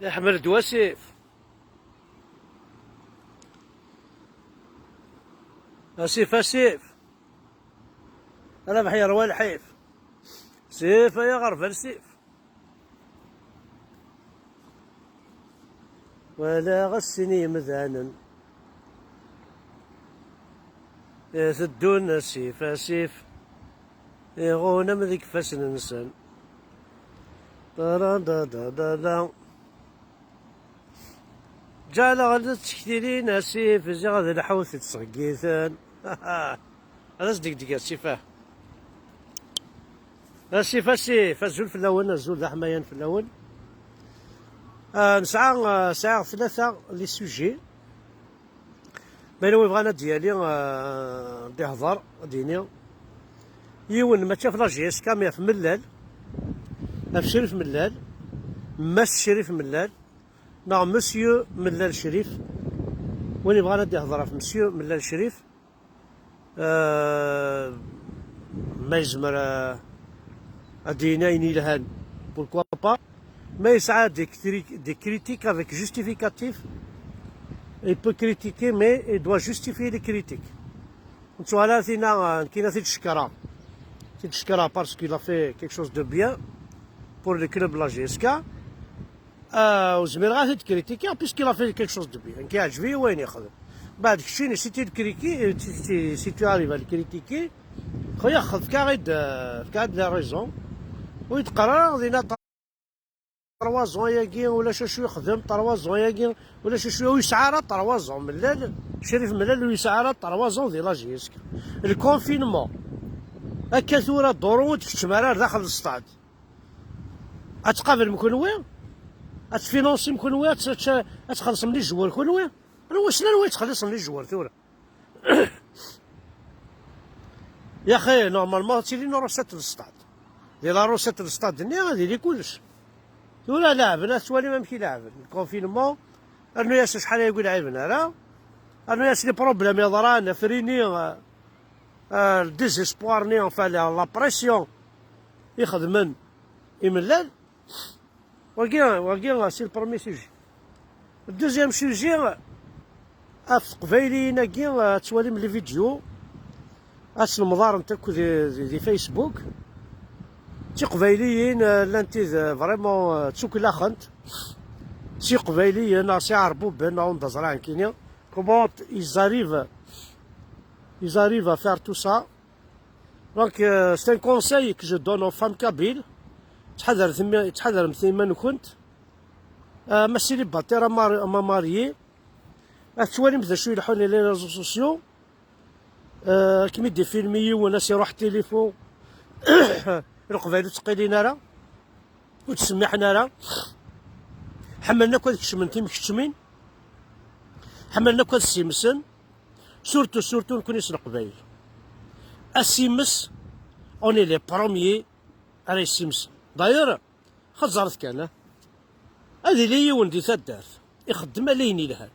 يحمل دواسيف اسيف اسيف. انا بحير والحيف سيف يا غرفة السيف. ولا غسني مذانا يسدون سيف اسيف يغون من ذيك فاس ننسان. دا دا دا دا دا جعل غدا تشكتيلين اسيف زي غدا الحوث تسغيثان. هذا صدق السيفاه السيف السيف الزول في اللون الزول ذا حمايان في اللون. نسعى ثلاثة لي سوجي بينو بغانا ديالي غادي يهضر ديني يون ما تشاف لاجيس كاميا في ملال في شريف ملال ماس شريف ملال نعم مسيو ملال شريف وين بغانا دي يهضر في مسيو ملال شريف. ما يزمر ادينا ينيلهان بوركوا با ما يسعى des critiques avec justificatif. Il peut critiquer mais il doit justifier les critiques. نتوما ثينا كاينه تيتشكرا parce qu'il a fait quelque chose de bien pour le club la GSK. وزمير غادي تكريتيكي puisqu'il a fait quelque chose de bien كيعجبيه وين ياخذ. بعد كشيني سي tu arrives à le critiquer خويا خذ كاع لا ريزون ويتقرر غادينا 3 زون ياكين ولا شو يخدم 3 زون ياكين ولا شو يسعى راه 3 زون ملال شريف ملال ويسعى راه 3 زون ديال لا جيسك. الكونفينمون هكا ثورة الدرون تكتمارا داخل السطاد اتقابل مكونوي اتفينونسي مكونوي اتخلص من لي الجوار كونوي انا واش ناوي تخلص من لي الجوار ثورة. يا اخي نورمالمون تيلي روسات السطاد ديال روسات السطاد دنيا غادي لي كلش ولا لاعبنا توالي ما مشي لاعب الكونفينمون انو ياس شحال يقول عيبنا راه انو ياس لي بروبليم يضرانا فريني الديزيسبوار ني اونفا لا بريسيون يخدمن يملال وكي سي البرومي سوجي. الدوزيام سوجي في قبايلينا كي توالي من لي فيديو اس المدار نتاعك دي فيسبوك تي قبايليين لانتي فريمون تسوكلاخنت تي قبايليين سي عربو بان دزران كينيا كومون ils arrivent à faire tout ça. Donc c'est un conseil que je donne aux femmes kabyles. تحذر مثل ما كنت ما سيليباتير ما ماريي توالي مثل شويه يلحون لي ريزو سوسيو كيما يدي فيلمي وناس يروح تليفون القبائل تقيلين راه وتسمي حنا راه حملنا كوا كشمنتي مكتشمين حملنا كوا السيمسن سورتو نكون يسن القبايل السيمس اوني لي بروميي على السيمس داير خزرت كان هذه لي وندي تدارت يخدم ليني لها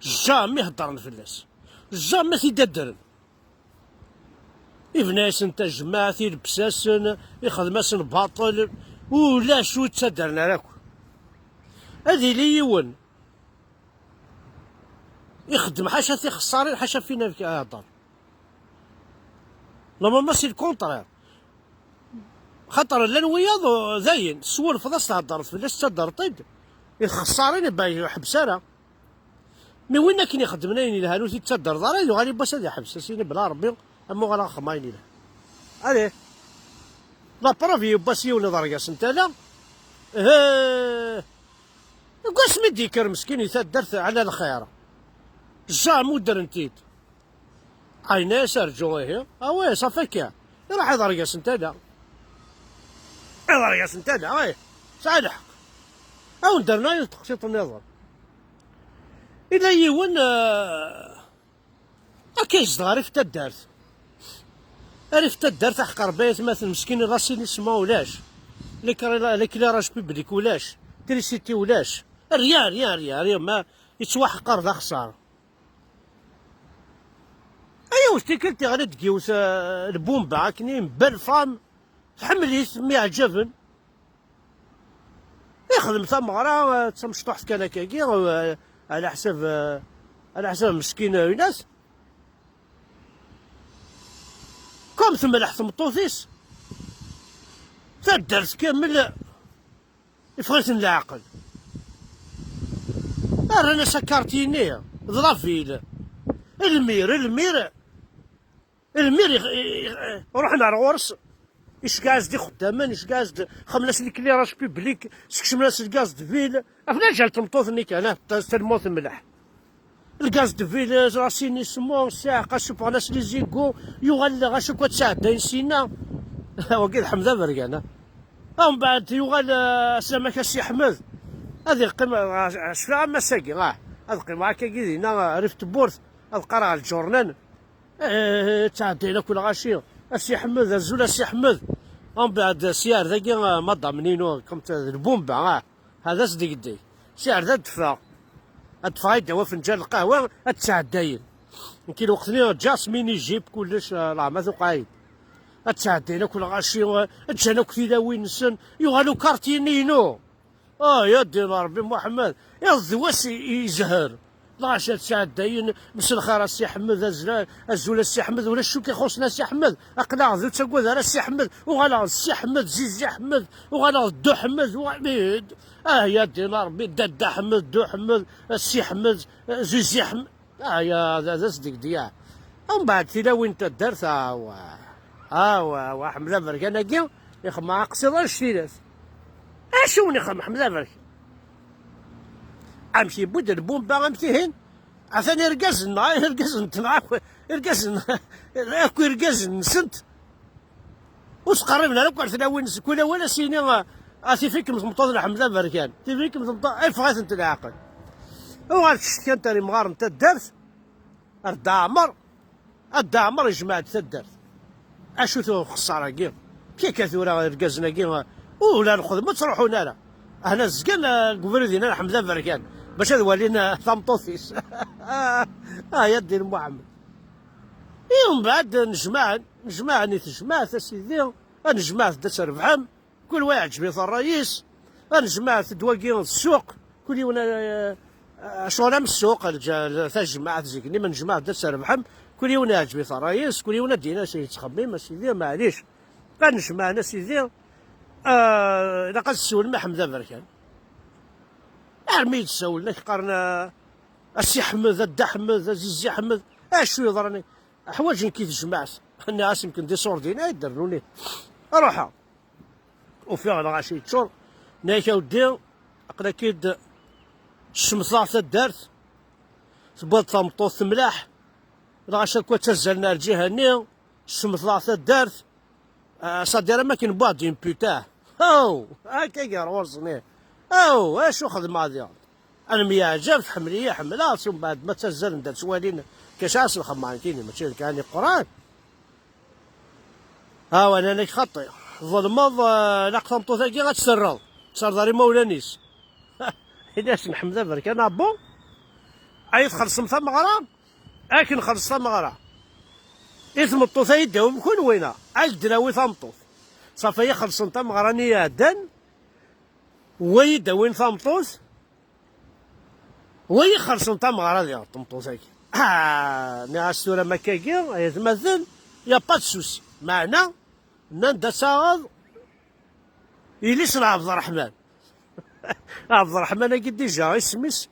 جامي هضرن فلاس جامي تيددرن يبناس انت جماعة يلبساسن يخدماسن باطل ولا شو تسدرنا راكو. هذه لي يون يخدم حاشا في خسارين حاشا فينا يهضر نورمالمون سي الكونترير خاطر الانوياض زاين سول فضاس تهضر فلاش تهضر طيب يخسارين باي حبسانه مي وين كاين يخدمنا يني لهانو تيتهدر دار غادي باش هذا حبس سيني بلا ربي اما غالا خمايني له عليه لا بروفي باس يولي ضرقاس انت لا قاس مديكر مسكين يتدرت على الخير جامو درنتيت عينا سرجو هي وي صافي كاع راح يضرقاس انت لا يضرقاس انت لا وي سعد حق او درنا تقسيط النظام إلا يون كايز عرفت الدارت عرفت الدارت حق ربيت مثلا مسكين راسي نسما ولاش ليكلاراج بيبليك ولاش تريسيتي ولاش ريال ما يتوحقر ذا خسارة. أيا واش تيكلتي غادي تقيوس البومبا عاكني بالفام حمليت مي عجبن يخدم ثمرة تمشطوح كان هكاكي على حساب مسكين ناس كوم تملح ثمطوثيس تدرس كامل يفغيت العقل. رانا سكرتيني ظرافيل المير رحنا الغورس اش كاز دي خدامان اش كاز خملاس الكليراج بيبليك سكشملاس الكاز دفيل افنا جال تمطوثني كان تلموث ملح الكاز دفيل راسيني سمو ساعة قاشوف ناس لي زيكو يغال غاشوف كوا تساعد سينا وكيد حمزة برقانا ومن بعد يغال سلامك السي حمد هذه القيمة شفاها مساكي هذه القيمة هكا كيدينا ريفت بورث هذا قرا الجورنال تعدينا كل غاشي السي حمد الزول السي حمد ومن بعد سيار ذاكي ما ضامنينو كمت البومبا هذا صديق سيار ذا دفع يدوا فنجان القهوة التعداين يمكن وقتني جاسمين يجيب كلش ما ثقايد التعدينا كل غاشي جانا كثيرا وينسن يغالو كارتينينو يا دين ربي محمد يا الزواس يزهر العشاء تعداين بس الخير السي حمد الزول السي حمد ولا شو كيخصنا السي حمد اقنع ذو تقول هذا السي حمد وغلا السي حمد زيزي حمد وغلا الدو حمد وعبيد يا دين ربي دادا حمد دو حمد السي حمد زيزي حمد يا هذا صديق ديال ومن بعد تيلا وين تدرت حمد فركان كي يخمع قصير الشتيرات اشوني خم حمد فرك امشي بود البومبا امشي هين عثاني رقزن تنعاك رقزن اكو رقزن سنت وتقربنا لك عرفنا وين كل ولا سينا اسي فيكم مطوطنا حمزه بركان فيكم مطوطنا فغيت انت العقل وغاد شتي انت اللي مغار انت الدرس الدعمر يجمع الدرس اشو تو خساره كي كثوره رقزنا كي ولا ناخذ ما تروحوا لنا هنا الزقان الكوفري ديالنا حمزه بركان باش هذا ولينا ثمطوثيس يا دير محمد ومن بعد نجمع سيدي نجمع داس ربحم كل واحد جبيط الرئيس نجمع دواكي السوق كل يوم شغل من السوق تجمع زيكني من نجمع داس ربحم كل يوم جبيط الرئيس كل يوم دينا شي تخمم سيدي معليش كنجمعنا سيدي إذا قد تسول مع حمزة بركان مي تسولنا قارنا السي حمد الدا حمد زيزي حمد شو يضرني حوايج كيف جمعت الناس يمكن دي صوردين يدرنوني اروحها وفيها غاشي تشور نايكا ودي اقدا كيد الشمس دارت تبغى تمطوط ملاح غاشا كوا تزلنا الجهه ني الشمس دارت صديرة ما كاين بادين بوتاه هاكا يروزني اشو خدمة هذي انا ميعجب حمليه حملها ثم بعد ما تزل ندير سوالين كشاس الخمان كيني ماشي كاني قران وانا لك خطي ظلمض لقطه مطوثاكي غتسرض صار مولانيس حيناش محمد برك انا بون عيط خلصم ثم غرام اكن خلص ثم غرام إثم الطوثة يداوم كون وينا عاد دراوي ثمطوث صافي يخلصن ثم غراني يادن ويداوين ثمطوث ويخلصن ثم غراني ثمطوث ناس سورة مكاكي يتمثل يا با سوسي معنا نندا صاغ يليس عبد الرحمن عبد الرحمن قد ديجا اسميس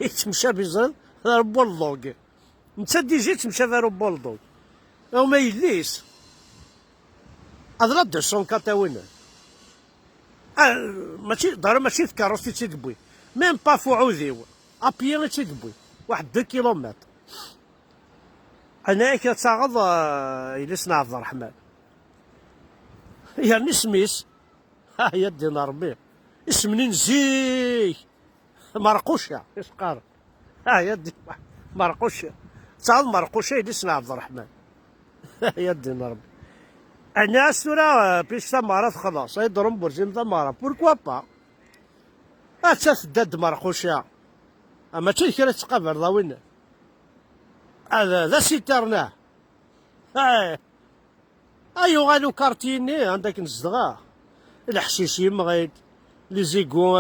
يتمشى بيزن ربو اللوغ نتا ديجا تمشى في ربو اللوغ وما يليس هذا دو سون كاتاوينا ماشي دار ماشي كاروسي تيدبوي ميم با فوعوذيو ابيان تيدبوي واحد 2 كيلومتر انا كتاغض يليسنا عبد الرحمن يعني سميس يا دين ربي اسمني نزيك مرقوشه اش قال يا دين مرقوشه تعال مرقوشه يليسنا عبد الرحمن يا دين ربي الناس ترى بيش ثمرات خلاص يضرب برجين ثمرة بوركوا با تسدد مرقوشه اما تشكي تقبل ضوينا هذا ذا سيترناه ايوا غالو كارتيني عندك نزدغا الحشيشي مغيد لي زيكو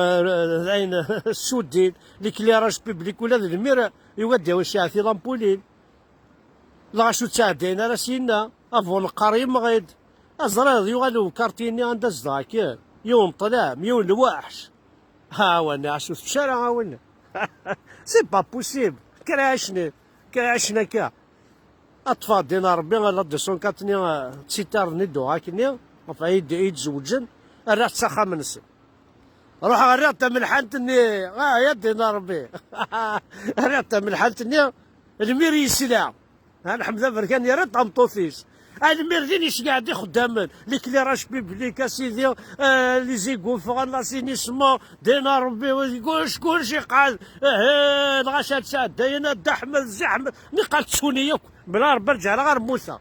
ذاين السودين ليكليراج بيبليك ولا ذي المير يودي واش يعطي لامبولين لا شو تعدينا راه سينا افون القريب مغيد ازريض يغالو كارتيني عند الزاكي يوم طلع ميون الوحش ها وانا عشو في الشارع ها وانا سي با بوسيبل كراشنا كا اطفال دينا ربي لا 204 تسيتار ندو هاكني فايد يتزوجن راه تسخى منسي روح غريت من حالتني يا دينا ربي غريت من حالتني المير يسلع الحمد بركان يا ريت طمطوفيس المير دينيش قاعد خدامن لي كليراج بيبليك اسيدي لي زيكو فوق لاسينيسمون دينا ربي ويقول شكون شي قال الغاشات ساد داينا الدحم الزحم مي قال تسوني بلا ربي رجع غير موسى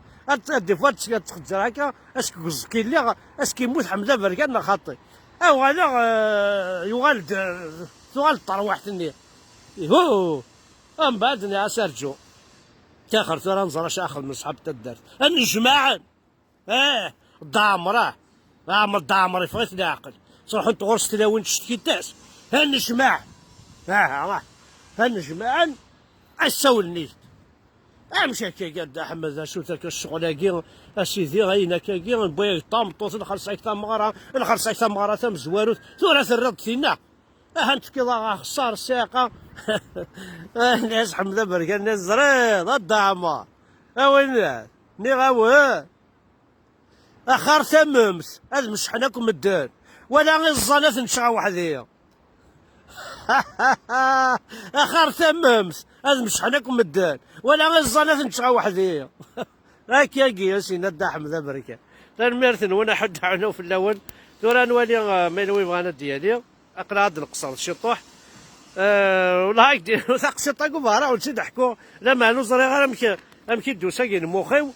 دي فوا تخزر هكا اسكو كاين اللي اسكو يموت حمد بركان خاطي او غادا يغال طروحتني هو من بعد يا سيرجيو تاخر ترى نزر اش اخر من صحاب الدرس الجماعه ضامره عامر ضامر يفغيت عقل صروح انت غرس تلاوين تشتكي تاس هالجماعه هالجماعه اسولني امشي كي قد احمد شو تاك الشغل كي اسيدي غينا كي بغي طامطوط الخرصايك تاع مغرا الخرصايك تاع مغرا تاع مزوارو ثلاث الرد فينا انت كي ضاغ خسار الساقه الناس حمد بركان الناس زريض الدعمه اوين ني غاوه اخر ثممت هذا مش حناكم الدار ولا غير الزنات نشغى وحديا اخر ثممت هذا مش حناكم الدار ولا غير الزنات نشغى وحديا هاك يا سينا الدحم ذا بركه الميرثن وانا حد عنو في الاول ثورا نولي ميلوي بغانا ديالي اقرا هاد القصر الشطوح ولا هاك دير ثاق شطا كبارا ونسي نحكو لا ما نوصل غير امكي دوسا كاين موخيو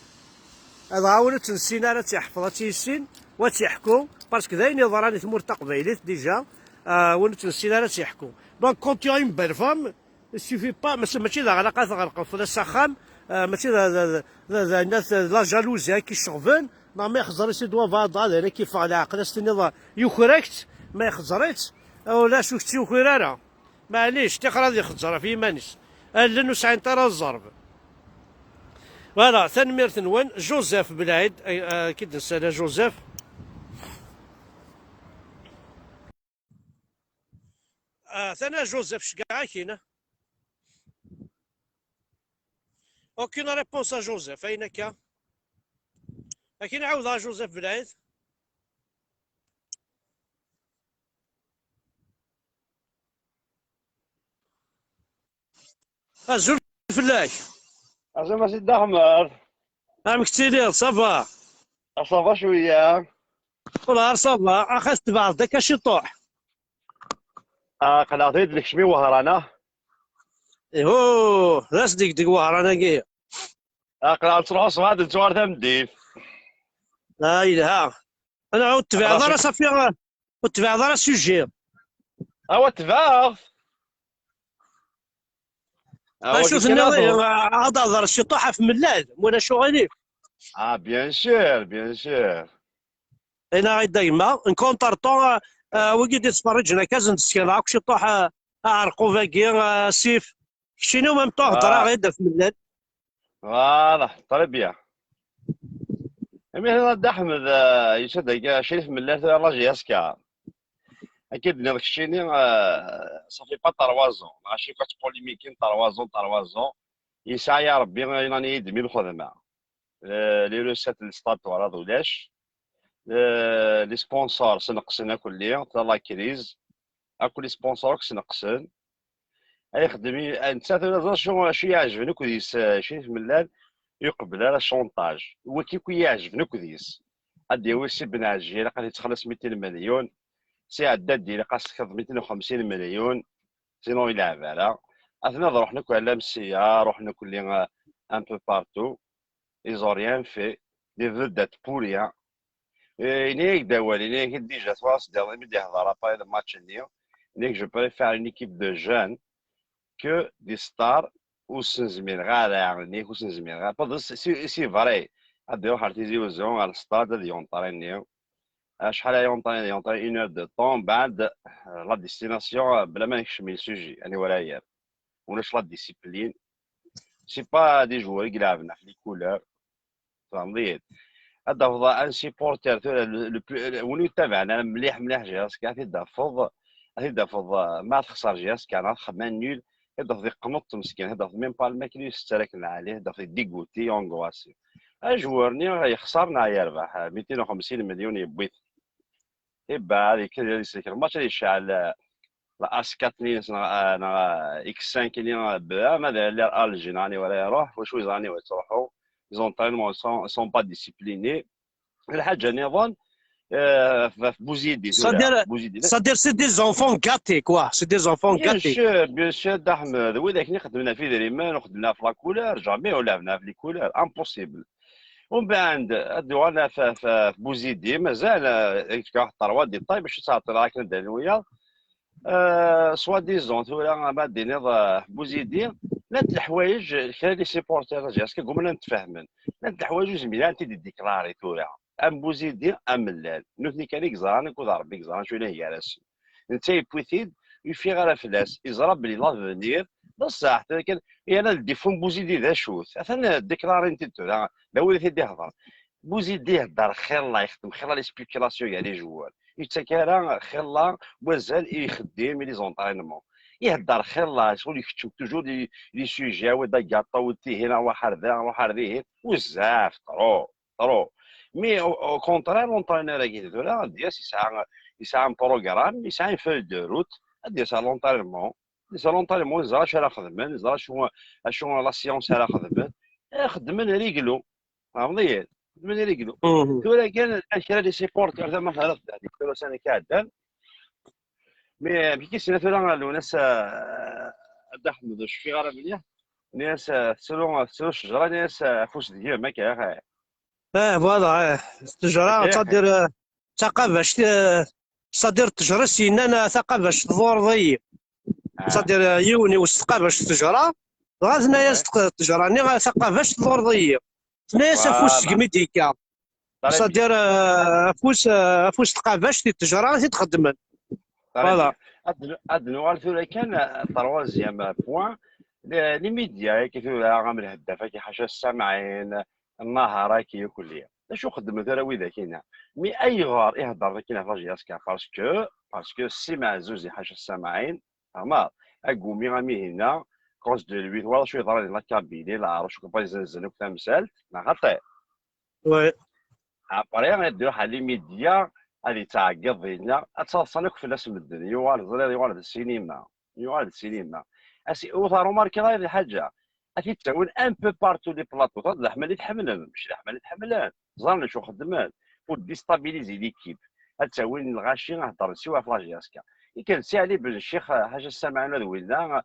هذا عاونت تنسينا راه تيحفظ تيسين وتيحكو باسكو داين يضراني ثمور تقبيليت ديجا ونت نسينا راه تيحكو دونك كونت يو اون بيل فام سيفي با ماشي ذا علاقه غرقوا في السخام ماشي ذا الناس لا جالوزي كي شغفن ما يخزر سي دوا فاضا هذا كيف على عقل استني يخركت ما يخزريت ولا شو كتي وخيراره معليش تقرا ذي خزره في مانيس لانه ساعين ترى الزرب فوالا ثاني ثنوان جوزيف بلايد كي نسال جوزيف ثنا جوزيف شكاع كاينه اوكين ريبونس ا جوزيف اين كا لكن عاود جوزيف بلايد زول فلاك عزيمة سيدي أحمد عام كتير صافا صافا شوية والله صافا اخذت بعض داك الشطوح قناطي لك شمي وهرانا ايهو راس ديك وهرانا كي قناط تروح صفات الجوار تمديف لا اله انا عاود تبع دار صافي وتبع دار سوجي هو تفاغ شوف هذا دار الشطوحه في ملال وانا شو غادي بيان سور بيان سور انا دايما نكونتر طون وكي تفرجنا كازن تسكن عاك شطوح عرقو فاكي سيف شنو ميم طون هضره غير في ملال واضح طيب بيان مثلا احمد يشد شريف من الله راجي يسكا اكيد داك الشيء صافي با طروازون ماشي كتبوليميكين طروازون يسعى يا ربي راني يدمي الخدمه لي روسات الستات ورا ولاش لي سبونسور سنقصنا كليا تا لا كريز اكو لي سبونسور سنقصن اي خدمي انت شو يعجبني كوديس شريف من الله يقبل على الشونطاج هو كي يعجبني كوديس غادي هو سي بن عجيل قال يتخلص 200 مليون سي عداد ديالي قاص تكض 250 مليون سينو يلعب على اثنا رحنا كل على مسيا رحنا كل ان بو بارتو ايزو ريان في دي فودات بوريا نيك دوالي نيك ديجا تواصل ديال مدي هضره با هذا الماتش نيو نيك جو بريفير une équipe de jeunes que des stars وسنزمير غادا يعني وسنزمير غادا سي فري غادي يروح ارتيزي وزون على الستاد غادي يونطرينيو شحال يونطوني 1 heure دو طون بعد لا ديستيناسيون بلا ما نكمل السوجي يعني ورايا وناش لا ديسيبلين سي با دي جوار يلعبنا في لي كولور فهمتي. هذا هو ان سيبورتير وين يتابعنا مليح مليح جهاز كاع تدافض ما تخسر جهاز كاع خدمان نول هذا في قنط مسكين هذا ميم با الماكل يستركنا عليه هذا في ديغوتي اونغواسي اجورني يخسرنا يربح 250 مليون يبيت يبا هذيك الماتش اللي يشعل لا اس 4 نيس انا اكس 5 اللي بلا ماذا لا الجين راني ولا يروح واش راني تروحوا زونطرينمون سون با ديسيبليني. الحاجه نظن في بوزيدي تولا C'est-à-dire, بوزيدي لا. c'est-à-dire, c'est des enfants gâtés, quoi. C'est des enfants gâtés. بيان سور دا احمد وذاك اللي خدمنا في دريمان وخدمنا في لا كولور جامي ولعبنا في لي كولور امبوسيبل. ومن بعد دوالنا في بوزيدي مازال واحد الطروا دي طيب باش تعطي راك ندير وياه سوا ديزون تولا ما ديني بوزيدي لات الحوايج كان لي سيبورتير جاسك قمنا نتفاهمن لات الحوايج زميلان تي ديكلاري تولا ام بوزيدي ام ملال نوثني كان يكزران كود ربي يكزران شو هي راسي انت يبوثيد يفي غير فلاس يزرى بلي لافونير بصح كان انا الديفون بوزيدي ذا شوث اثنا ديكلاري انت تولا لا وليت يدي يهضر بوزيدي يهضر خير الله يخدم خير لي سبيكيلاسيون كاع لي جوال يتكارا خير الله مازال يخدم لي زونطرينمون يهضر خير الله شغل يكتب توجور لي سوجي ودا كاطا ودي هنا وحر ذا وحر ذي بزاف طرو مي او كونترير لونطرينور كي دولا دياس يسعى ان بروغرام يسعى فيل دو روت دياس لونطرينمون دياس لونطرينمون يزرا شنو راه خدمن يزرا شنو لا سيونس راه خدمن خدمن ريقلو فهمتي خدمن ريقلو Mhm. تولا كان كان لي سيبورتر زعما هذا هذيك تولا سنه كادان مي كي سينا تولا الناس داخل في غرام مليح ناس سلو الشجره ناس فوس ديال ما كاين فوالا التجارة كاين تصدر ثقافة تصدر التجارة سينا ثقافة تضور ضي تصدر يوني والثقافة التجارة غازنا وي يا التجارة ني ثقافة تضور ضي ناس فوس فوالا كميديكا طري بيان تصدر فوس ثقافة التجارة تخدم طري فوالا. بيان ادنو ثولا كان تروازيام بوان لي ميديا كيف غامل الهدافه كي حاشا السامعين النهار كي كليا شو خدم ثرا ويدا كاينه مي اي غار يهضر كاينه في جاسكا باسكو سي معزوز حاشا السامعين فهمت اقومي غامي هنا كوز دو لوي ولا شو يهضر لا كابيني لا عرف شو كبا يزنزنك تمثال ما خطي وي ابري غادي نروح على لي ميديا غادي تعقد هنا اتصلك في الناس مدن يوالد السينما اسي اوثر ماركي هذه الحاجه اكيد تكون ان بو بارتو لي بلاطو تاع اللحمه اللي تحملهم مش اللحمه اللي تحملهم زرنا شو خدمان بو ديستابيليزي ليكيب تسوي الغاشي نهضر سوا في لاجياسكا كان سي علي بن الشيخ حاجه سمعنا ذوينا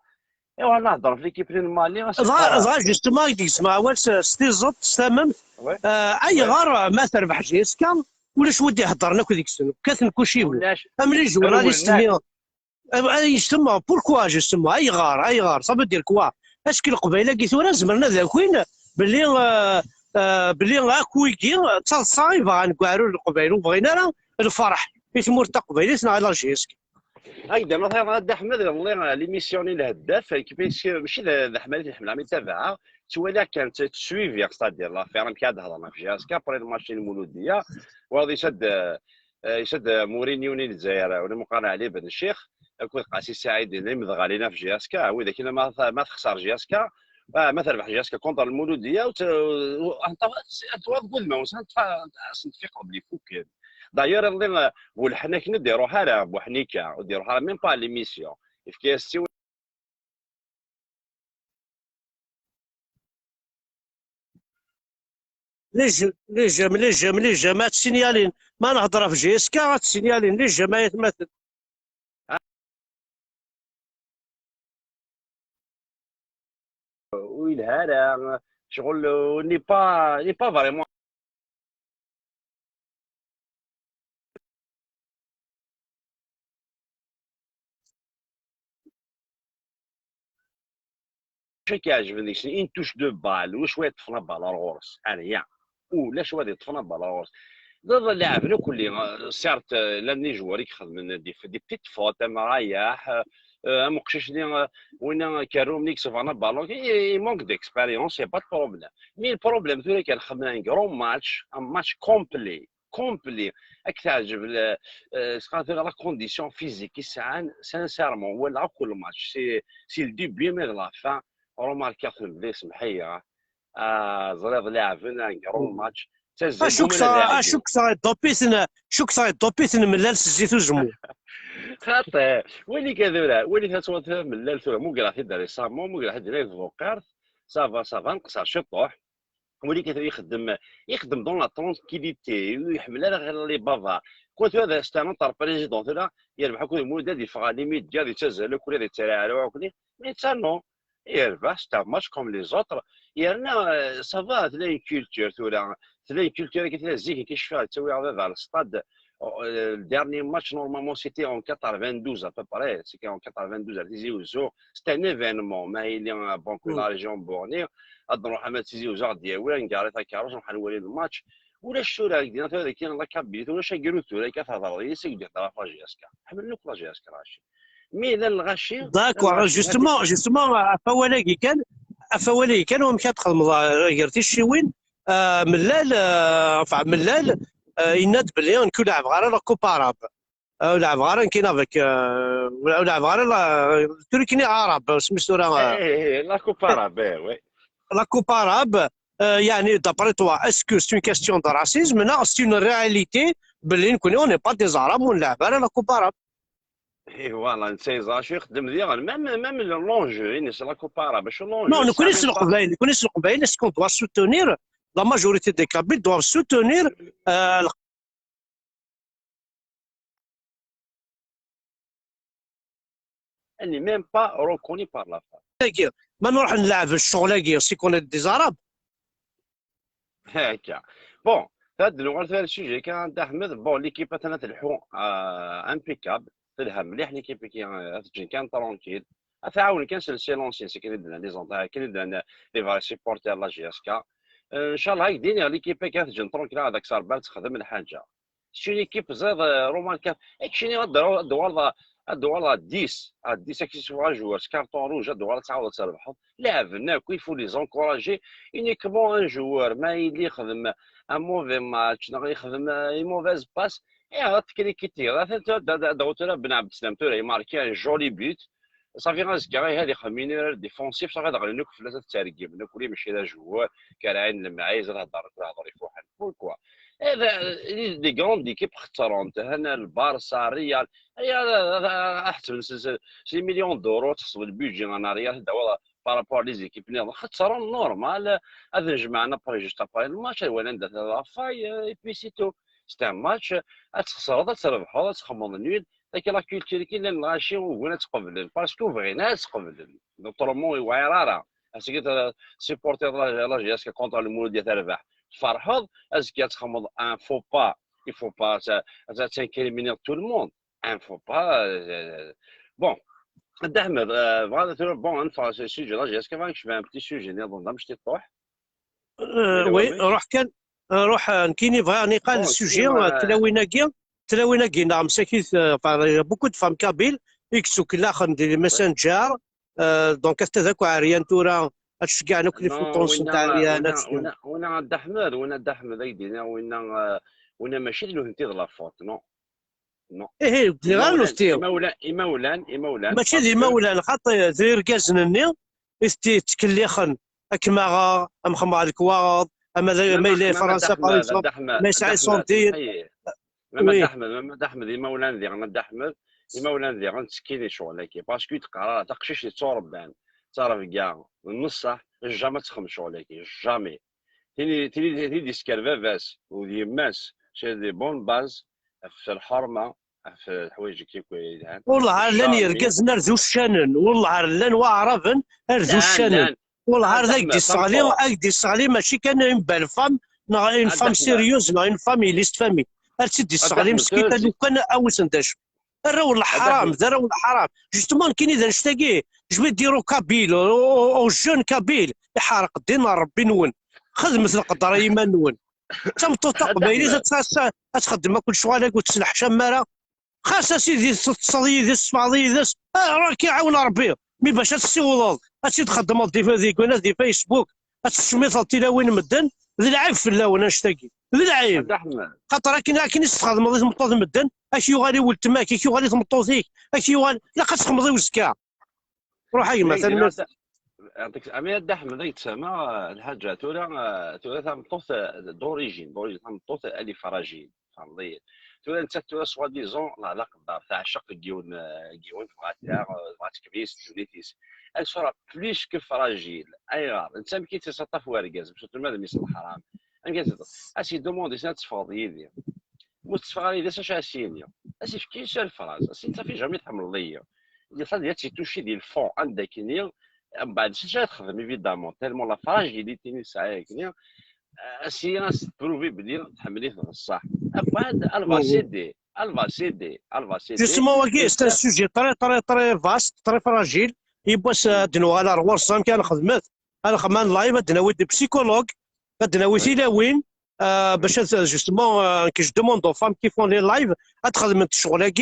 ايوا نهضر في ليكيب المالي سي با صغار جوستومون يديك تسمع اول ستيزوت تستمم وي اي وي غار ما تربح جيسكا ولاش ودي يهضر لك ديك السنه كاثن كلشي هو ولاش ام لي جوار غادي رولناك يستني يسمى بوركوا جوستومون اي غار صافي دير كوا اسكي القبيله كي ثورا زمرنا ذاكوين باللي باللي اكويكي تصايبا نكوارو القبيله وبغينا راه الفرح في تمور تاع قبيلتنا على جيسكي هكذا مثلا غاد احمد والله ليميسيون الهداف كيفاش ماشي ذا احمد اللي حمل عم يتابعها توالي كانت تسويفي ستادير لا فيرم كي هضرنا في جهاز كابري الماتش المولوديه وغادي يشد مورينيو الجزائر ولا مقارنه عليه بن الشيخ كون قاسي سعيد اللي مضغ علينا في جهازكا هو اذا كنا ما تخسر جهازكا ما تربح جهازكا كونتر المولوديه انت تقول ما نتفق بلي فوق داير اللي والحناك نديروها راه بوحنيكا وديروها ميم با ليميسيون كيستيو لي جماعات سينيالين ما نهضر في جيسكا سينيالين لي جماعات مثل ويلها راه شغل ني با فريمون شي كيعجبني شي ان توش دو بال وشويه طفنا بالا الغرس انايا ولا شويه طفنا بالا الغرس ضد اللاعبين كلي سيرت لاني جواريك خدمنا دي بتيت فوت اما رايح مقشش لي وين كاروم نيك سوفانا بالون اي مونك ديكسبيريونس سي با دو بروبليم مي البروبليم ثوري كان خدمنا ان كرون ماتش ان ماتش كومبلي راك تعجب سكاتر لا كونديسيون فيزيك يسعان سانسيرمون ولا كل ماتش سي الديبي مي لا فان روماركا في البدايه سمحيه زريض لاعبين ان كرون ماتش تزلقوا من اللاعبين شوك صاي دوبيثن من لالس زيتو جمو خاطر ويلي كذولا ويلي تتوث من الليل مو قرا تدير ريسامون مو قرا تدير فوقارت سافا نقصر شطوح ولي كيف يخدم دون لا ترونكيليتي ويحمل غير لي بافار كنت هذا ستانوطر بريزيدون ثلا يربح كل مودة دي فغا ليميت ديال يتزال كل هذا يتراعوا كل مي تسانو يربح ستا ماتش كوم لي زوتر يرنا سافا تلاقي كولتور تلاقي كولتور كي تلاقي زيك كيشفى تسوي على الستاد. Le dernier match, normalement, c'était en 92 à peu près. C'était en 92 à Tizi Ouzou. C'était un événement. Mais il y a un bon coup dans la région Borneo. Adnan Mohamed Tizi Ouzou a dit ouais, on garde à Karos, on a joué le match. ولا الشورى ديالنا هذا كاين لا كابيت ولا شي قالوا له كيف هضر لي سيدي ترى فاجي اسكا حمل لك فاجي اسكا راشي مي اذا الغشي داكور جوستومون افوالي كانوا مشات تخدم غيرتي شي ملال ملال يناد بلي نكون لاعب غير لا كوباراب لاعب غير كاين افيك لاعب غير تركني عرب سميتو راه لا كوباراب وي لا كوباراب يعني دابري توا اسكو سي اون كاستيون دو راسيزم لا سي اون رياليتي بلي نكونوا اوني با دي زعرب ونلعب على لا كوباراب اي فوالا نسيزا شو يخدم ديال ميم لونجو يعني سي لا كوباراب شو لونجو نو نكونيش القبائل اسكو دوا سوتونير لا ماجوريتي دي كابيل دوا سوتونير اللي ميم با روكوني بار لا فا ما نروح نلعب الشغل سي كون دي زعرب هكا بون هاد الوقت هذا السوجي كان عند احمد بون ليكيب تاعنا تلحو امبيكابل تلها مليح ليكيب كي كان ترونكيل تعاون كان سي لونسيان سي كاين عندنا لي زونتا كاين عندنا لي فاري سيبورتير لا جي اس كا ان شاء الله هكذا ليكيب كانت تجي ترونكيل هذاك صار بال تخدم الحاجه شي ليكيب زاد رومان كان شنو الدوار 10 كي تشوفوا جوار كارطون روج الدوار تعاود تربحوا لعبنا كل فو لي زونكوراجي يونيكمون ان جوار ما يلي يخدم ان موفي ماتش يخدم اي موفيز باس اي تكريكيتي دوتنا بن عبد السلام توري ماركي ان جولي بيت صافي غازكا هذه خمينير ديفونسيف صافي غادي نوك في ثلاثه ترقيب نوك ولي ماشي لا جوار كراعين المعايز تهضر يفوحل بوركوا هذا دي كروند ديكيب اختارونت هنا البارسا ريال احسن سي مليون دورو تحسب البيجي انا ريال هذا والله بارابور لي زيكيب اللي اختارون نورمال هذا جمعنا بري جوست ابري الماتش ولا ندير لا فاي بي سي تو ستا ماتش تخسروا تربحوا تخمض نيل لكن لا كولتور كاين اللي غاشي ولا تقبل باسكو بغينا تقبل نوترومون وعراره اسكي سيبورتي لا جي اس كونتر المولود ديال تربح فرحض اسكي تخمض ان فو با يفو با تنكريمينير تو الموند ان فو با بون عبد احمد بغا بون نفع السوجي لا جي اس كيفاش نكشف ان بتي سوجي نظن باش تطوح وي روح كايني بغا نقال السوجي تلاوينا كينا مساكيت بوكو دو فام كابيل يكسو كلا خندير لي ماسنجر دونك هذاك عريان تورا تشجعنا كل في الطونس نتاع الريانات وين عبد احمد ايدينا وين ماشي لو انت لا فوت نو ايه اللي غير نفتيو مولان ماشي دي مولان خاطر زير كازنني تكليخن اكما مخمع الكواض اما ما الى فرنسا باريس ما يسعى سنتين محمد احمد مولان ذي غنى احمد مولان ذي غنسكيني شغل كي باسكو تقرا تقشيش يتصوربان تعرف كاع النصح جامي تخمم شغل كي جامي تيني ديسكال فافاس ودي ماس شي دي بون باز في الحرمه في الحوايج كي كويدان والله لان يركزنا رذو الشانن والله لان واعرفن رذو الشانن والله هذاك دي الصغلي ماشي كان ينبال فام اون فام سيريوز اون فامي ليست فامي تدي الصغلي مسكينه لو كان اوسنداش الرو الحرام ذرو الحرام جوستومون كاين اذا نشتاقيه جبد ديرو كابيل او جون كابيل يحرق الدين ربي نون خذ مثل القدر يما نون تمطوطه هذا قبايلي احمد. تخدم كل شغالك وتسلح شماره. خاص اسيدي تصل يدس تسمع يدس راه كيعاون ربي. مي باش تسولض هادشي تخدم دي فيسبوك تسميط التلاوين مدن ذي العيب في اللون نشتاقي ذي العيب. هذا احمد. خاطر كاين يستخدم ذي تمطوط مدن اش يغالي ولد تماك اش يغالي تمطوطيك اش يغالي لا تخمضي وزكا روح اي لا مثلا. يدير يعطيك امي هذا احمد يتسمى الحاجه تورا تمطوط دوريجين تمطوط الي فراجيل فهمتي. تورا انت تورا سوا ديزون لا لا قدر تاع الشق كيون بغات كبيس توليتيس elle sera plus que fragile ايوا انت ما كيتسطف ورقاز باش تما الميس الحرام اسي دوموندي سنه تفاضي مستفغالي ديال اش اسينيا اسي في كاين شي فراز اسي انت في جامي تحمل ليا اللي صاد تي توشي ديال الفون عندك كينيا من بعد شي تخدم ايفيدامون تالمون لا فراجيليتي نساء كينيا اسي ناس بروفي بلي تحملي في الصح بعد الفا سيدي الفا سيدي الفا سيدي جوستومون واكي سي سوجي طري فاست طري فراجيل يبواس دنو على روارسام كان خدمت انا خمان لايف دناوي دي بسيكولوج دناوي تيلاوين باش جوستومون كي جو دوموند او فام كي فون لي لايف تخدم الشغل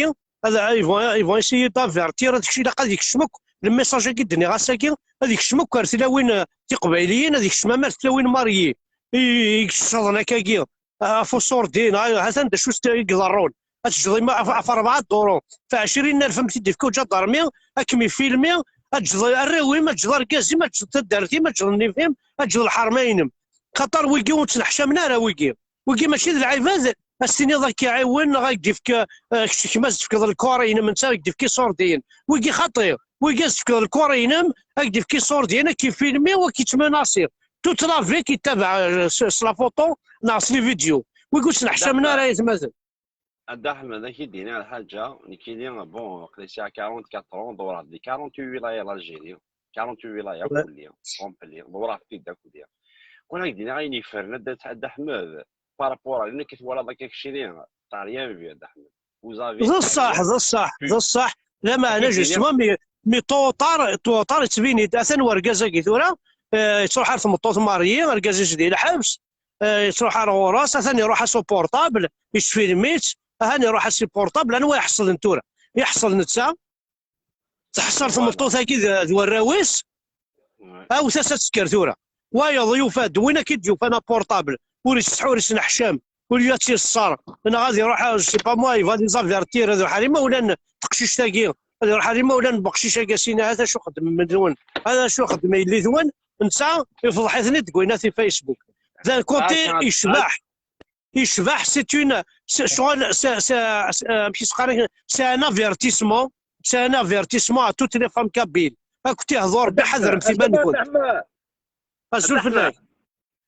هذا يفون اسيي دافيرتير هذاك الشيء اللي غادي يكشمك الميساج كي دني غاساكي غادي يكشمك تلاوين تي قبايليين هذيك الشمامات تلاوين ماريي يكشطنا كاكي فوسور دين هذا شو يقدرون تجضي في 4 دورون في 20,000 متي في وجه ضرمي اكمي فيلمي تجضي الراوي ما تجضي الكازي ما تجضي الدارتي ما تجضي النيفيم ما تجضي الحرمين خاطر ويكي ونتنحشمنا راه ويكي ماشي ذا العباد السيني ذاك يعاون غادي فيك كيما فيك الكورين من تاع كي صوردين ويكي خطير ويكي فيك الكورين غادي فيك صوردين كي فيلمي وكيتمناصير توت لافي كيتابع لا فوتو ناقص لي فيديو ويقول نحشمنا راه مازال. هذا احمد كي دينا الحاجه كاينين بون قليتي 44 دورات دي 48 ولايه لالجيري 48 ولايه كليه كومبلي دورات في داك كليه كون دينا غيني فرنا دات عند احمد بارابور لان كتولى داك الشيء تاع ريان في هذا احمد وزافي ذا الصح لا معنى جوستومون مي طوطار تبيني اثن ورقازا كي ثورا تروح على ثمطوط ماريي ورقازا جديد الحبس تروح على غراس ثاني يروح على سو بورطابل يشفيلميت هاني يروح على سي بورطابل انا يحصل نتورا يحصل نتا تحصل ثمطوط كي ذو الراويس او ثلاثه سكر ثورا ويا ضيوفات دوينا كي ضيوف انا بورطابل وريس سحوريس نحشام وليا تي الصار انا غادي نروح سي با موا يفادي زافيرتير هذا حريمه ولا تقشيش تاكي هذا حريمه ولا بقشيش كاسينا هذا شو خدم من دون هذا شو خدم اللي ذون نتا يفضحتني تقولنا في فيسبوك ذا كوتي يشبح سي اون شغل ماشي سقاري سي ان افيرتيسمون سي ان افيرتيسمون ا توت لي فام كابيل كنت يهضر بحذر في ما نقول الزول في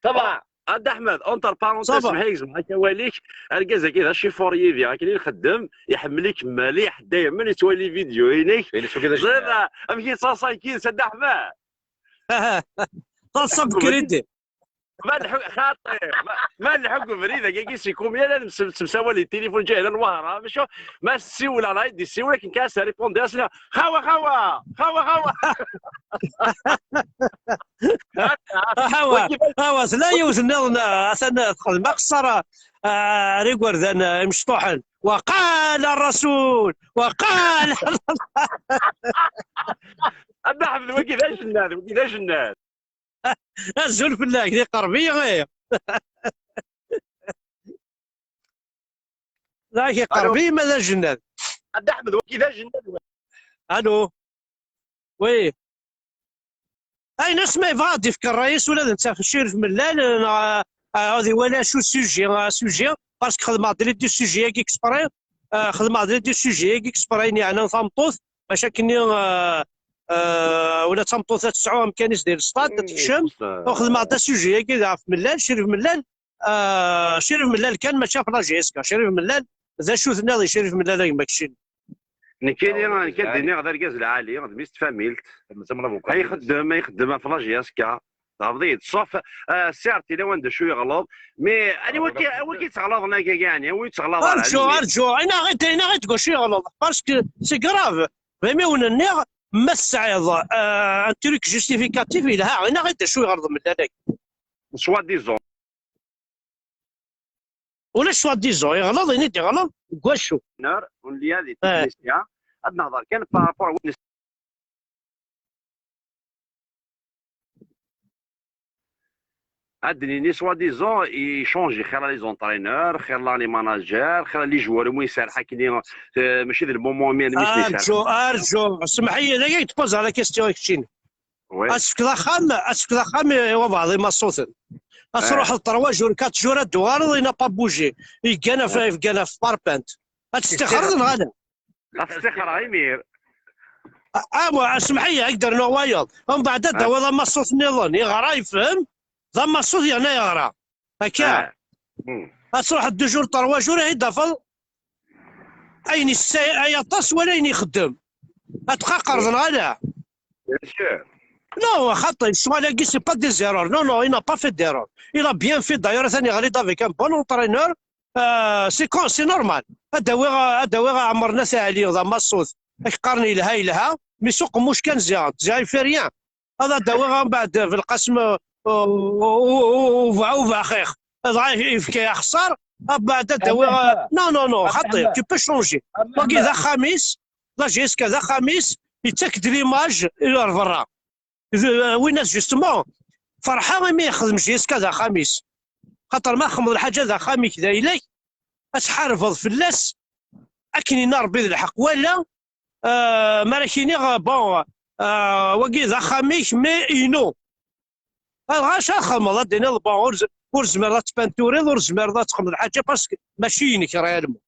طبعا هذا احمد اونتر بارونتيز سمحيك سمحك واليك الكازا كذا شي فوريفي راه كاين اللي خدام يحملك مليح دائما يتولي فيديو عينيك زعما امشي صاصايكين سد احمد تصب كريدي ما خاطر ما الحكم فريده كي سيكون يا مساوى لي التليفون جاي للوهره ماشي ما السيوله راه يدي السيوله كي كاس ريبوندي اسنا خوا هوا لا يوزنا اصلا تدخل مقصر ريكورد انا مشطوحا وقال الرسول وقال النحل وكذاش الناس الزول في الله كذا قربيه غير لا قربيه ماذا جنات النحل وكذاش الناس الو وي اي ناس ما يبغى يفكر الرئيس ولا انت في الشرف ملال هذه ولا شو سوجي باسكو خدم على دي سوجي كي اكسبري خدم على دي سوجي كي اكسبري يعني نطمطوث باش كني ولا تمطوث تسعه امكانيس ديال السطاد تحشم وخدم على سوجي كي في ملال شرف ملال شرف ملال كان ما شاف لاجيسكا شرف ملال ذا شو ثناضي شرف ملال ماكشين نكيني كدني غدا الكاز العالي غدا ميست فاميلت يخدم في لاجياسكا تفضيل صف سيرتي لو عنده شويه غلط مي انا وكي تغلطنا كاعني وي تغلط ارجو انا غير تقول شي غلط باسكو سي كراف فهمي ونني ما السعيض ان تريك جوستيفيكاتيف الها انا غير شويه غلط من هذاك سوا ديزون ولا سوا ديزون يغلط ينيت يغلط كواشو. نار ونلي هذه تكنيسيا عاد نهضر كان بارابور وين عاد سوا ديزون يشونجي خير لي زونترينور خير لي ماناجير خير لي جوار وين يسرح كاين ماشي ذا المومون مين مش ارجو ارجو اسمح لي لا يتبوز على كيستيون كتشيني. وي اسك لا خام هو بعض ما صوتن تروح ل3 جور 4 جور دوار ينا با بوجي يقانا في باربانت تستخرج غدا استخر يمير اسمح لي يقدر نوايض ومن بعد دوا ما صوت نيضان يغرا يفهم ذا ما صوت يعني يغرا هكا تروح 2 جور 3 جور يدفل اين يطس ولا يخدم تقاقر غدا Non, c'est pas des erreurs. Non, non, il n'a pas fait d'erreur. Il a bien fait d'ailleurs, avec un bon entraîneur. C'est normal. هذا عمرنا ساعلين ذا مصوص قرني لها مي سوق مش كان زيان في ريان هذا دواء بعد في القسم وفا خيخ هذا يفكي خسر بعد دواء نو خطير tu peux changer باقي ذا خميس ذا جيسكا ذا خميس يتاكد ليماج الى برا وين ناس جوستومون فرحان ما يخدمش جيسكا ذا خميس خاطر ما خمض الحاجه ذا خامي كذا اليك اتحارفض فلاس اكني نار بيض الحق ولا مراكيني بون وكي ذا خاميك مي اينو غاش خمض دينا بون ورزمر تبانتوري ورزمر تخمض الحاجه باسكو ماشي ينك ريالمون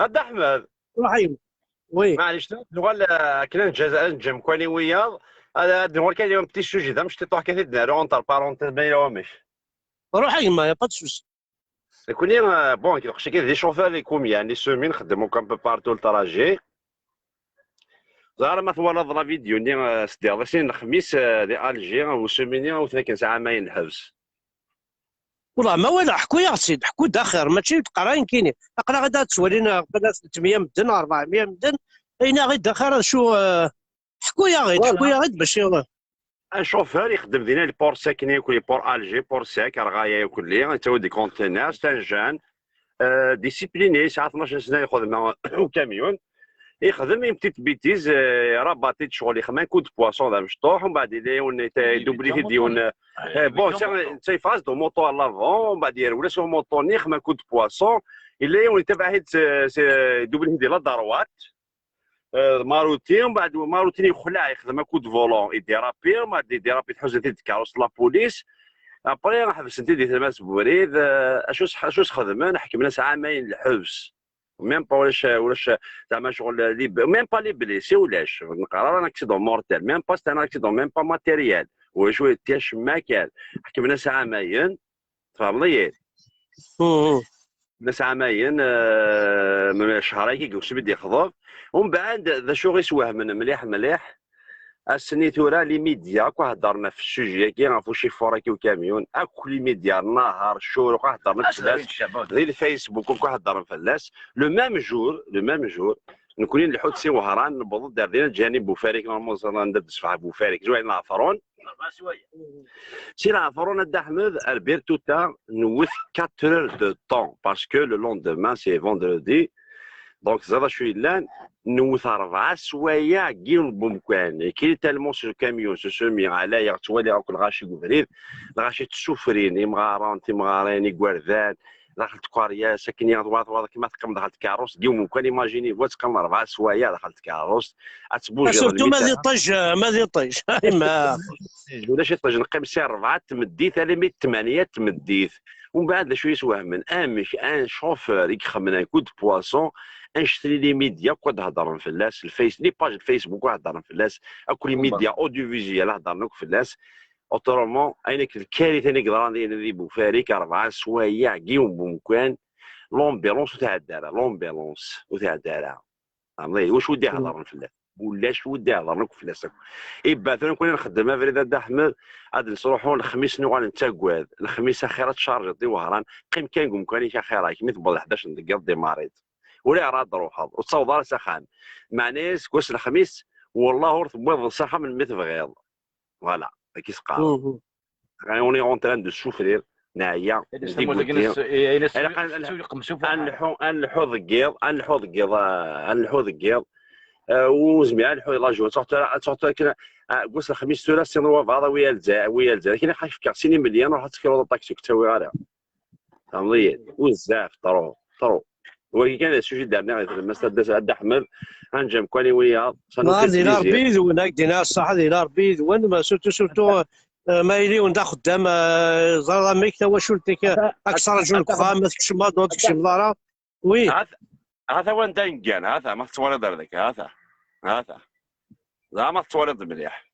هذا احمد رحيم وي معليش نقول كنا الجزائر نجم كواني ويا هذا نقول كان يوم بتي سوجي دا مش تطوح كثير دارو اونتر بارونتيز بين ومش رحيم ما با تسوس كوني بون كي تخشي كي دي شوفور لي كوميان لي سومين خدموا كان بو بارتو التراجي ظهر مثلا لا فيديو ني سدير غاسين الخميس دي الجي وسوميني وثلاث ساعه ما ينحبس والله ما ولا حكوا يا سيد حكوا داخر ماشي تقراين كاينين اقرا غدا تسولينا قبل 300 مدن 400 مدن اين غير داخر شو حكوا يا غير باش ان شوفور يخدم دينا لي بور ساكني ياكل لي بور الجي بور ساك رغايه ياكل لي تو دي كونتينر سان جان ديسيبليني ساعه 12 سنه ياخذ معاه كاميون يخدم يم بتيت بيتيز رابطيت شغل يخدم كود بواسون ذا مشطوح ومن بعد دوبلي ديون بون سي فاز دو موطور لافون ومن بعد ولا سو موطور يخدم كود بواسون اللي يتبع هيد دوبلي دي لا دروات ماروتي ومن بعد ماروتي يخلع يخدم كود فولون يديرابي ومن بعد يديرابي تحوز كاروس لا بوليس ابري راح حبس انت دي تلماس بوريد اشوس خدمنا نحكي لنا عامين الحبس ميم با ولاش زعما شغل ميم با لي بليسي ولاش نقرا انا اكسيدون مورتال ميم با ستان اكسيدون ميم با ماتيريال وشويه تاش ماكل حكي لنا عامين فهمني ناس عامين من شهرين كي قلت بدي يخضب ومن بعد ذا شو غيسواه من مليح السني ثورا لي ميديا كو هضرنا في السوجي كي غنفو شي فوراكي وكاميون اكو لي ميديا نهار شهور كو هضرنا في فلاس غير الفيسبوك كو هضرنا في فلاس لو ميم جور نكونين الحوت وهران نبوض دار دينا جانب بوفاريك نورمالمون ندرس في بوفاريك زوين العفرون سي العفرون دا احمد البيرتو تا نوث 4 heures de temps parce que le lendemain c'est vendredi دونك زاد شويه لان نوث 4 سوايع كيل بومكان كي تالمون سو كاميون سو سومي على يا توالي راكل غاشي كبريد غاشي تسوفرين مغارون تيمغارين يكوردان دخلت كاريا ساكنين غدوات كيما تقم دخلت كاروس ديوم كان ايماجيني بغات تقم 4 سوايع دخلت كاروس اتبوجي سورتو ما طج ما ولا شي طج نقيم سي 4 تمديت على 8 تمديت ومن بعد شويه سواهم امش ان شوفور يخمنا كود بواسون نشري لي ميديا كود هضرن في الناس الفيس لي باج الفيسبوك هضرن في الناس اكو لي ميديا اوديو فيزيوال هضرن في الناس اوترومون عينك الكارثه اللي قدران ندير بوفاريك 4 سوايع كيوم بمكان لومبيلونس وتاع الدار عمري واش ودي هضرن في الناس ولاش ودي هضرن في الناس يبعثوا نكون نخدم فريد احمد عاد نروحوا الخميس نوال نتاكواد الخميس اخيرا تشارج دي وهران قيم كان قوم كان اخيرا كيما تبغى 11 دقيقه دي ماريض ولا راد روحها وتصور سخان مع ناس كوس الخميس والله ورث بوض صحه من مثل غيظ فوالا كي سقال اوني اون تران دو سوفرير نعيا ديك يسموا قلتي إلا الا يقمشوا انلحو ضكيض انلحو ضكيض وزميع نحو لا جو تحت كنا قلت الخميس ثلاث سنين وبعض ويا الجزائر كاين خايف كاع سيني مليون وراح تكرو الطاكسي كتاوي غير فهمتي وبزاف طرو ولكن كان السوجي دارنا غير المسا عند احمد غنجم كواني ويا نهار سانوفي دينا بليزير ربي يذون دينا الصحة دينا ربي يذون ما سورتو ما يلي وندا خدام زرا ميك توا شولتك اكثر رجل كفا ما تكشم ما دو تكشم دارا وي هذا وين داينكان هذا ما تتورد هذاك هذا ما تتورد مليح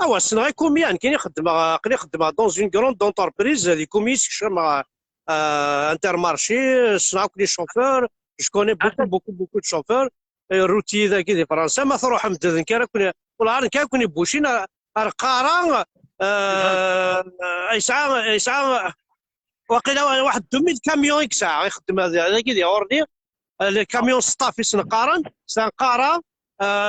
اوا السن غير كوميان كاين يخدم دون اون كروند دونتربريز هذيك كوميس كشم انترمارشي صنعوا لي شوفور جو كوني بوكو دو شوفور روتي ذاك دي فرنسا ما تروح مدن كان ولا كان كوني بوشين ارقارا يسعى وقيلا واحد 2000 كاميون يكسع يخدم هذا كي اوردي الكاميون ستاف يسنقارن سنقارا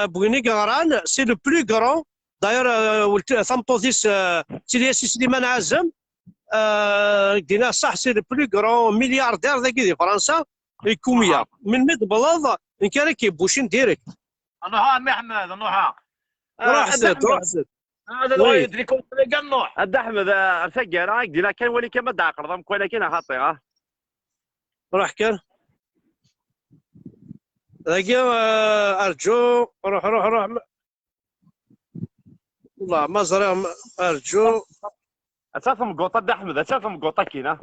بويني قران سي لو بلو غران داير ثمطوثيس سيدي سليمان عزم دينا صح سي لو بلو غران ملياردير ذاك دي فرنسا يكوميا من ميد بلاض ان كان كيبوشين ديريكت نوحا عمي احمد نوحا روح زد هذا اللي يدري كون نوح عند احمد فقر هاك دينا كان ولي كما داقر ضم كون كاين خاطي روح كان ذاك ارجو روح والله ما زرع ارجو اساسا مقوطه عند احمد اساسا مقوطه كاينه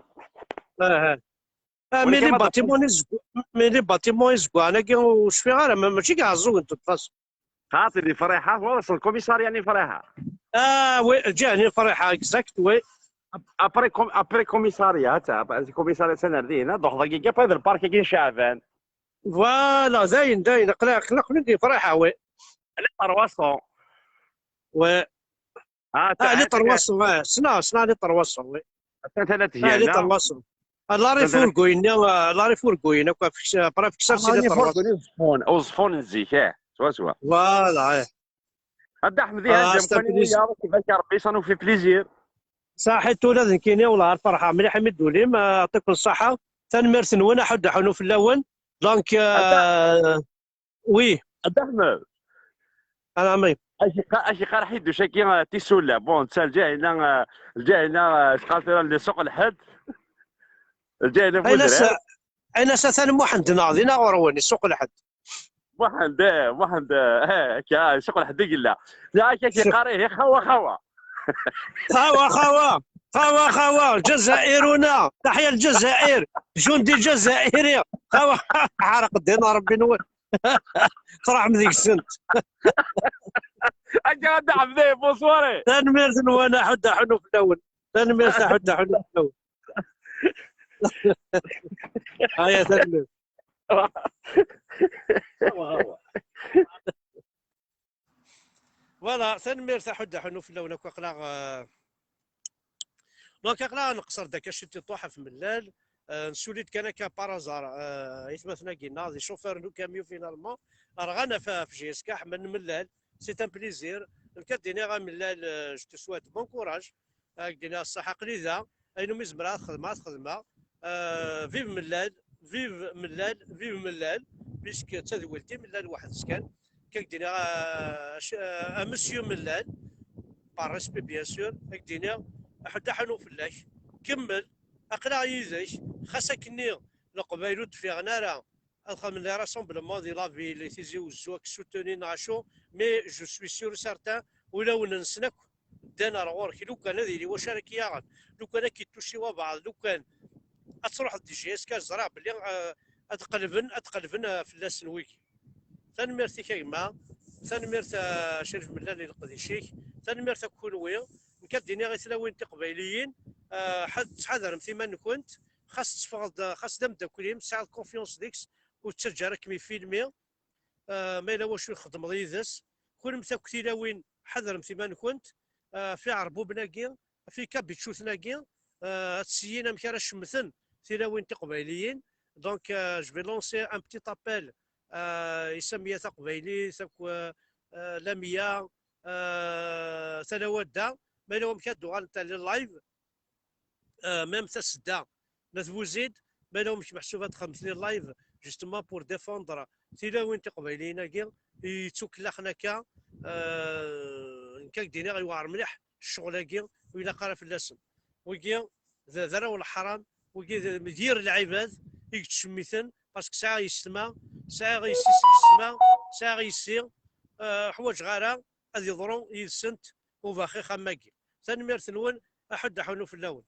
ملي باتيمون يزقوا انا كي واش في غير ماشي كاع الزوق انت تفاس خاطر اللي فريحه هو وصل الكوميسار يعني فريحه وي جاني فريحه اكزاكت وي ابري كوميساريا تاع كوميساريا سنردين دوخ دقيقه في هذا البارك كاين شعبان فوالا زاين قلق ندي فريحه وي على طرواسون وي لي طرواسون سنا لي طرواسون وي ثلاث لي طرواسون لا ريفور كوين برا فيكسار سي لي طرواسون وصفون الزيك سوا فوالا هاد احمد يهاجم كيفاش ربي صانو في بليزير صحيت ولا كاينه ولا الفرحه مليح حمد وليم يعطيكم الصحه تنمرث وانا حد حنو في الاول دونك وي هاد احمد انا مي اشي راح يدو شاكي تيسولا بون تسال جاينا شقالتنا اللي سوق الحد جاينا بودرة انا ثاني واحد ناضينا ورواني سوق الحد واحد سوق الحد قلا لا شاكي قاريه خوا جزائرنا تحيا الجزائر جندي جزائري خوا عرق دينا ربي نور فرح من ذيك السنت اجا دعم ذي بوصوري تنميرث وانا حد حنو في الاول تنميرث حد حنو في الاول هيا تنميرث فوالا تنميرث حد حنو في الاول كقلا دونك اقلا نقصر داك شتي طوحه في ملال نسوليت كان بارازار يثمثنا كينا دي شوفير نو كاميو فينالمون رغانا في جي اس كاح من ملال سي ان بليزير كديني غا ملال جو تو سويت بون كوراج دينا الصحه قليله اينو مزمرات خدمه فيف ملال بيسك تذولتي ملال واحد سكان كدينا مسيو ملال بار ريسبي بيان سور كدينا حتى حنو فلاش كمل اقرا يزيش خاصك ني القبايلو تفيغنا راه ادخل من لي راسومبلمون دي لافي لي تيزي وزوك سوتوني ناشو مي جو سوي سور سارتان ولو ننسنك دانا رغورك لو كان هذه واش راك ياغن لو كان كيتوشيوا بعض لو كان تروح دي جي اس كازرع بلي اتقلبن في اللاس ويكي تنميرتي كيما تنميرت شريف ملال القديشيك تنميرت كونوي كديني غير تلاوين قبيليين حد تحذر مثل كنت خاص تفرض خاص دم كلهم تسعى الكونفيونس ديكس وتسجل راك فيلمي ما الا واش يخدم ضيدس كل مثل تلاوين حذر مثل كنت في عربوب ناقي في كابيتشوت ناقي تسيينا مكان شمثن تلاوين قبيليين دونك جو في لونسي ان بتيت ابل يسميها قبيلي لميا تلاوات دا ما لهم كادو غنتا اللايف ميم تسدا ناس بوزيد بالهم مش محسوبه تخمسني لايف جوستومون بور ديفوندر تيلاوين تقبايلينا كي يتوكلخنا كا كاك دينا غيوعر مليح الشغل كي وإلا قرا في اللسن وكي ذرا والحرام وكي مدير العباد يكتشميثن باسكو ساعه يسمع ساعه غيسيس بالسما ساعه غيسير حوايج غارة غادي يضرو يسنت وباخي خماكي تنمير تنون احد حنو في اللون